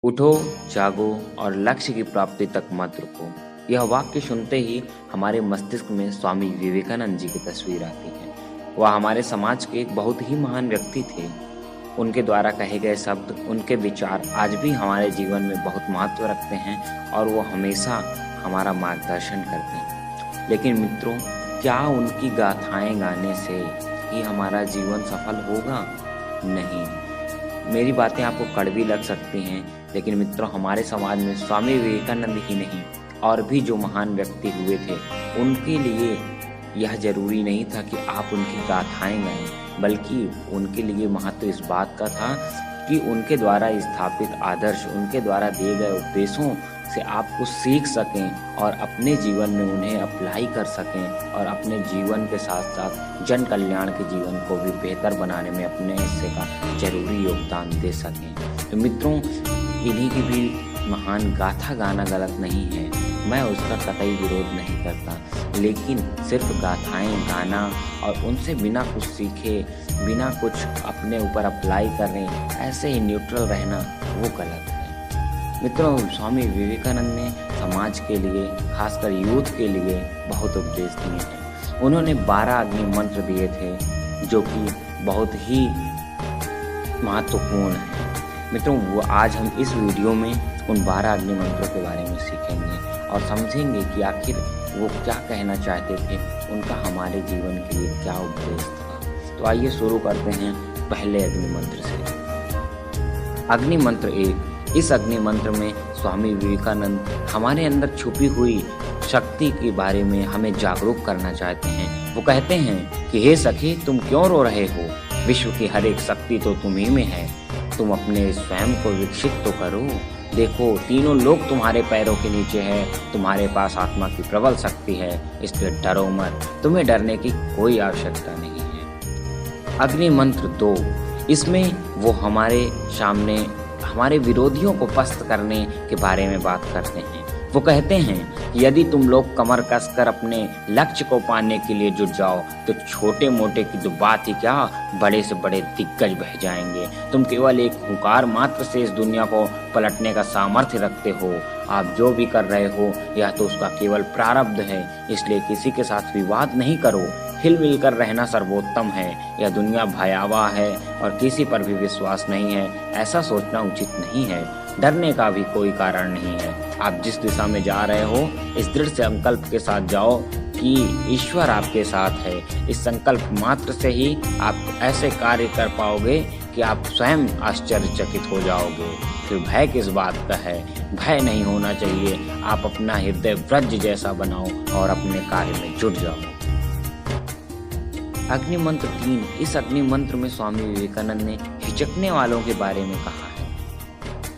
उठो, जागो और लक्ष्य की प्राप्ति तक मत रुको। यह वाक्य सुनते ही हमारे मस्तिष्क में स्वामी विवेकानंद जी की तस्वीर आती है। वह हमारे समाज के एक बहुत ही महान व्यक्ति थे। उनके द्वारा कहे गए शब्द, उनके विचार आज भी हमारे जीवन में बहुत महत्व रखते हैं और वो हमेशा हमारा मार्गदर्शन करते हैं। लेकिन मित्रों, क्या उनकी गाथाएं गाने से ही हमारा जीवन सफल होगा? नहीं। मेरी बातें आपको कड़वी लग सकती हैं, लेकिन मित्रों, हमारे समाज में स्वामी विवेकानंद ही नहीं और भी जो महान व्यक्ति हुए थे, उनके लिए यह जरूरी नहीं था कि आप उनकी गाथाएं गाएं, बल्कि उनके लिए महत्व इस बात का था कि उनके द्वारा स्थापित आदर्श, उनके द्वारा दिए गए उपदेशों से आप कुछ सीख सकें और अपने जीवन में उन्हें अप्लाई कर सकें और अपने जीवन के साथ साथ जन कल्याण के जीवन को भी बेहतर बनाने में अपने हिस्से का जरूरी योगदान दे सकें। तो मित्रों, इन्हीं की भी महान गाथा गाना गलत नहीं है, मैं उसका कतई विरोध नहीं करता, लेकिन सिर्फ गाथाएं गाना और उनसे बिना कुछ सीखे, बिना कुछ अपने ऊपर अप्लाई करने, ऐसे ही न्यूट्रल रहना, वो गलत है। मित्रों, स्वामी विवेकानंद ने समाज के लिए, खासकर यूथ के लिए बहुत उपदेश दिए हैं। उन्होंने 12 अग्नि मंत्र दिए थे जो कि बहुत ही महत्वपूर्ण है। मित्रों, वो आज हम इस वीडियो में उन 12 अग्नि मंत्रों के बारे में सीखेंगे और समझेंगे कि आखिर वो क्या कहना चाहते थे, उनका हमारे जीवन के लिए क्या उपदेश था। तो आइए शुरू करते हैं पहले अग्नि मंत्र से। अग्नि मंत्र 1। इस अग्नि मंत्र में स्वामी विवेकानंद हमारे अंदर छुपी हुई शक्ति के बारे में हमें जागरूक करना चाहते हैं। वो कहते हैं कि हे सखी, तुम क्यों रो रहे हो? विश्व की हर एक शक्ति तो तुम ही में है। तुम अपने स्वयं को विकसित तो करो। देखो, तीनों लोग तुम्हारे पैरों के नीचे है। तुम्हारे पास आत्मा की प्रबल शक्ति है, इसलिए डरो मत। तुम्हें डरने की कोई आवश्यकता नहीं है। अग्नि मंत्र 2। इसमें वो हमारे सामने हमारे विरोधियों को पस्त करने के बारे में बात करते हैं। वो कहते हैं कि यदि तुम लोग कमर कसकर अपने लक्ष्य को पाने के लिए जुट जाओ तो छोटे मोटे की तो बात ही क्या, बड़े से बड़े दिग्गज बह जाएंगे। तुम केवल एक हुंकार मात्र से इस दुनिया को पलटने का सामर्थ्य रखते हो। आप जो भी कर रहे हो यह तो उसका केवल प्रारब्ध है, इसलिए किसी के साथ विवाद नहीं करो। हिल मिल कर रहना सर्वोत्तम है। यह दुनिया भयावह है और किसी पर भी विश्वास नहीं है, ऐसा सोचना उचित नहीं है। डरने का भी कोई कारण नहीं है। आप जिस दिशा में जा रहे हो, इस दृढ़ संकल्प के साथ जाओ कि ईश्वर आपके साथ है। इस संकल्प मात्र से ही आप ऐसे कार्य कर पाओगे कि आप स्वयं आश्चर्यचकित हो जाओगे। फिर भय किस बात का है? भय नहीं होना चाहिए। आप अपना हृदय वज्र जैसा बनाओ और अपने कार्य में जुट जाओ। अग्नि मंत्र 3। इस अग्नि मंत्र में स्वामी विवेकानंद ने हिचकने वालों के बारे में कहा है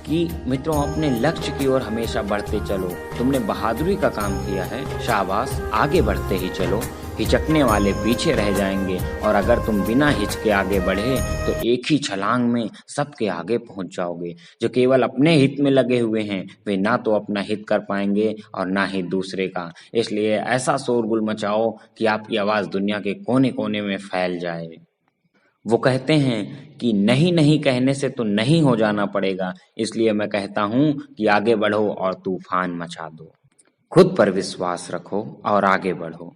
कि मित्रों, अपने लक्ष्य की ओर हमेशा बढ़ते चलो। तुमने बहादुरी का काम किया है, शाबाश, आगे बढ़ते ही चलो। हिचकने वाले पीछे रह जाएंगे और अगर तुम बिना हिचके आगे बढ़े तो एक ही छलांग में सबके आगे पहुंच जाओगे। जो केवल अपने हित में लगे हुए हैं, वे ना तो अपना हित कर पाएंगे और ना ही दूसरे का। इसलिए ऐसा शोरगुल मचाओ कि आपकी आवाज दुनिया के कोने कोने में फैल जाए। वो कहते हैं कि नहीं नहीं कहने से तो नहीं हो जाना पड़ेगा, इसलिए मैं कहता हूं कि आगे बढ़ो और तूफान मचा दो। खुद पर विश्वास रखो और आगे बढ़ो।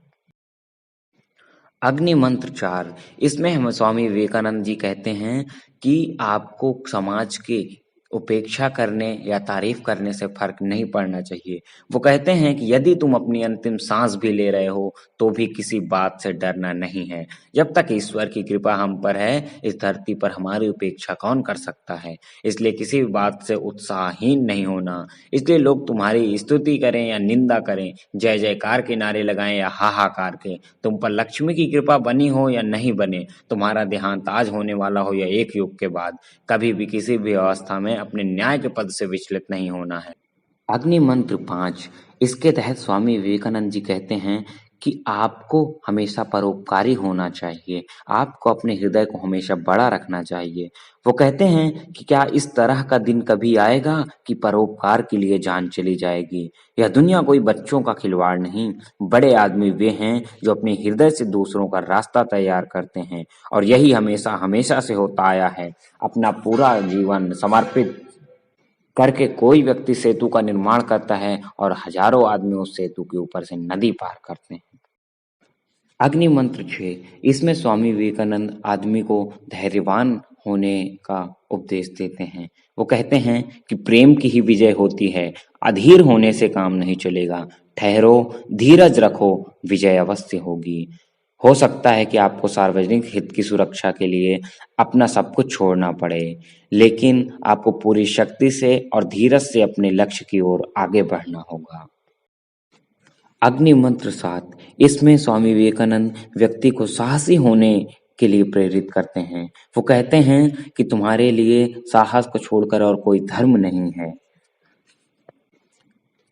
अग्नि मंत्र 4। इसमें हम स्वामी विवेकानंद जी कहते हैं कि आपको समाज की उपेक्षा करने या तारीफ करने से फर्क नहीं पड़ना चाहिए। वो कहते हैं कि यदि तुम अपनी अंतिम सांस भी ले रहे हो तो भी किसी बात से डरना नहीं है। जब तक ईश्वर की कृपा हम पर है, इस धरती पर हमारी उपेक्षा कौन कर सकता है? इसलिए किसी भी बात से उत्साहहीन नहीं होना। इसलिए लोग तुम्हारी स्तुति करें या निंदा करें, जय जयकार के नारे लगाएं या हाहाकार के, तुम पर लक्ष्मी की कृपा बनी हो या नहीं बने, तुम्हारा देहांत आज होने वाला हो या एक युग के बाद, कभी भी किसी भी अवस्था में अपने न्याय के पद से विचलित नहीं होना है। अग्नि मंत्र 5। इसके तहत स्वामी विवेकानंद जी कहते हैं कि आपको हमेशा परोपकारी होना चाहिए। आपको अपने हृदय को हमेशा बड़ा रखना चाहिए। वो कहते हैं कि क्या इस तरह का दिन कभी आएगा कि परोपकार के लिए जान चली जाएगी? यह दुनिया कोई बच्चों का खिलवाड़ नहीं। बड़े आदमी वे हैं जो अपने हृदय से दूसरों का रास्ता तैयार करते हैं और यही हमेशा हमेशा से होता आया है। अपना पूरा जीवन समर्पित करके कोई व्यक्ति सेतु का निर्माण करता है और हजारों आदमी उस सेतु के ऊपर से नदी पार करते हैं। अग्नि मंत्र 6, इसमें स्वामी विवेकानंद आदमी को धैर्यवान होने का उपदेश देते हैं। वो कहते हैं कि प्रेम की ही विजय होती है, अधीर होने से काम नहीं चलेगा, ठहरो, धीरज रखो, विजय अवश्य होगी। हो सकता है कि आपको सार्वजनिक हित की सुरक्षा के लिए अपना सब कुछ छोड़ना पड़े, लेकिन आपको पूरी शक्ति से और धीरज से अपने लक्ष्य की ओर आगे बढ़ना होगा। अग्नि मंत्र 7, इसमें स्वामी विवेकानंद व्यक्ति को साहसी होने के लिए प्रेरित करते हैं। वो कहते हैं कि तुम्हारे लिए साहस को छोड़कर और कोई धर्म नहीं है।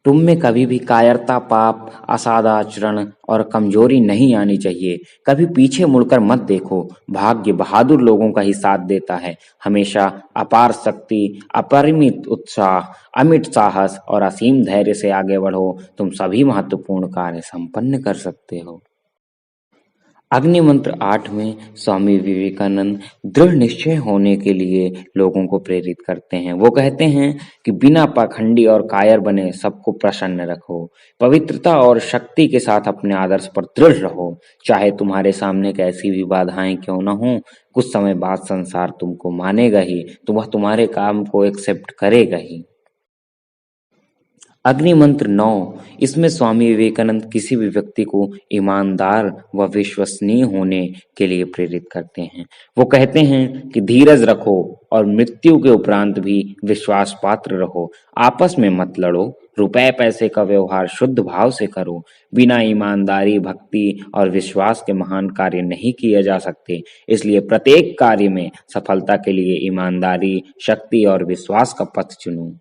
तुम में कभी भी कायरता, पाप, असादाचरण और कमजोरी नहीं आनी चाहिए। कभी पीछे मुड़कर मत देखो। भाग्य बहादुर लोगों का ही साथ देता है। हमेशा अपार शक्ति, अपरिमित उत्साह, अमिट साहस और असीम धैर्य से आगे बढ़ो। तुम सभी महत्वपूर्ण कार्य संपन्न कर सकते हो। अग्नि मंत्र 8 में स्वामी विवेकानंद दृढ़ निश्चय होने के लिए लोगों को प्रेरित करते हैं। वो कहते हैं कि बिना पाखंडी और कायर बने सबको प्रसन्न रखो। पवित्रता और शक्ति के साथ अपने आदर्श पर दृढ़ रहो। चाहे तुम्हारे सामने कैसी भी बाधाएं क्यों न हो, कुछ समय बाद संसार तुमको मानेगा ही, वह तुम्हारे काम को एक्सेप्ट करेगा ही। अग्नि मंत्र 9, इसमें स्वामी विवेकानंद किसी भी व्यक्ति को ईमानदार व विश्वसनीय होने के लिए प्रेरित करते हैं। वो कहते हैं कि धीरज रखो और मृत्यु के उपरांत भी विश्वास पात्र रहो। आपस में मत लड़ो। रुपए पैसे का व्यवहार शुद्ध भाव से करो। बिना ईमानदारी, भक्ति और विश्वास के महान कार्य नहीं किए जा सकते। इसलिए प्रत्येक कार्य में सफलता के लिए ईमानदारी, शक्ति और विश्वास का पथ चुनो।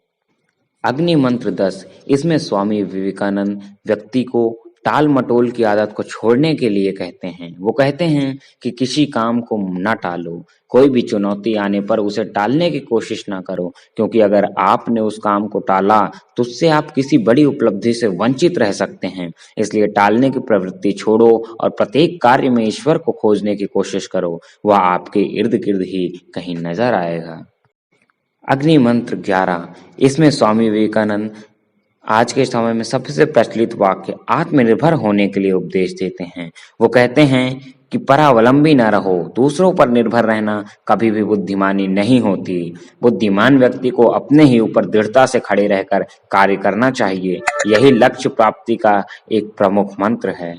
अग्नि मंत्र 10, इसमें स्वामी विवेकानंद व्यक्ति को टाल मटोल की आदत को छोड़ने के लिए कहते हैं। वो कहते हैं कि किसी काम को न टालो। कोई भी चुनौती आने पर उसे टालने की कोशिश ना करो, क्योंकि अगर आपने उस काम को टाला तो उससे आप किसी बड़ी उपलब्धि से वंचित रह सकते हैं। इसलिए टालने की प्रवृत्ति छोड़ो और प्रत्येक कार्य में ईश्वर को खोजने की कोशिश करो। वह आपके इर्द गिर्द ही कहीं नजर आएगा। अग्नि मंत्र 11, इसमें स्वामी विवेकानंद आज के समय में सबसे प्रचलित वाक्य आत्मनिर्भर होने के लिए उपदेश देते हैं। वो कहते हैं कि परावलंबी न रहो। दूसरों पर निर्भर रहना कभी भी बुद्धिमानी नहीं होती। बुद्धिमान व्यक्ति को अपने ही ऊपर दृढ़ता से खड़े रहकर कार्य करना चाहिए। यही लक्ष्य प्राप्ति का एक प्रमुख मंत्र है।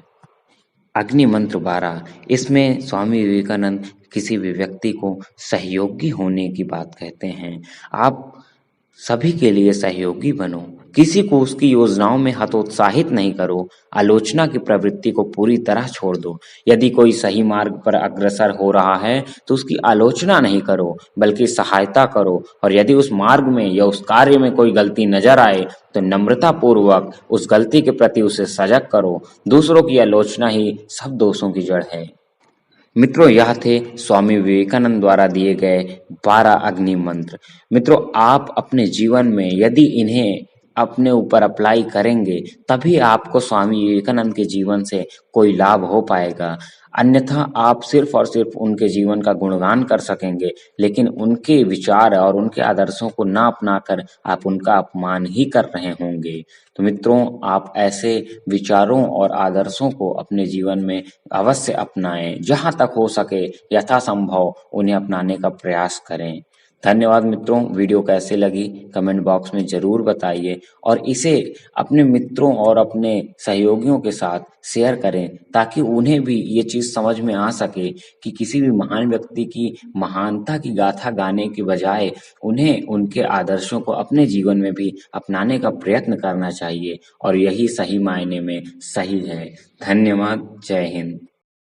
अग्नि मंत्र 12, इसमें स्वामी विवेकानंद किसी भी व्यक्ति को सहयोगी होने की बात कहते हैं। आप सभी के लिए सहयोगी बनो। किसी को उसकी योजनाओं में हतोत्साहित नहीं करो। आलोचना की प्रवृत्ति को पूरी तरह छोड़ दो। यदि कोई सही मार्ग पर अग्रसर हो रहा है तो उसकी आलोचना नहीं करो, बल्कि सहायता करो। और यदि उस मार्ग में या उस कार्य में कोई गलती नजर आए तो नम्रता पूर्वक उस गलती के प्रति उसे सजग करो। दूसरों की आलोचना ही सब दोषों की जड़ है। मित्रों, यह थे स्वामी विवेकानंद द्वारा दिए गए 12 अग्नि मंत्र। मित्रों, आप अपने जीवन में यदि इन्हें अपने ऊपर अप्लाई करेंगे तभी आपको स्वामी विवेकानंद के जीवन से कोई लाभ हो पाएगा। अन्यथा आप सिर्फ और सिर्फ उनके जीवन का गुणगान कर सकेंगे, लेकिन उनके विचार और उनके आदर्शों को ना अपनाकर आप उनका अपमान ही कर रहे होंगे। तो मित्रों, आप ऐसे विचारों और आदर्शों को अपने जीवन में अवश्य अपनाएं। जहां तक हो सके यथासंभव उन्हें अपनाने का प्रयास करें। धन्यवाद मित्रों। वीडियो कैसे लगी कमेंट बॉक्स में जरूर बताइए और इसे अपने मित्रों और अपने सहयोगियों के साथ शेयर करें, ताकि उन्हें भी ये चीज समझ में आ सके कि किसी भी महान व्यक्ति की महानता की गाथा गाने की बजाय उन्हें उनके आदर्शों को अपने जीवन में भी अपनाने का प्रयत्न करना चाहिए, और यही सही मायने में सही है। धन्यवाद। जय हिंद।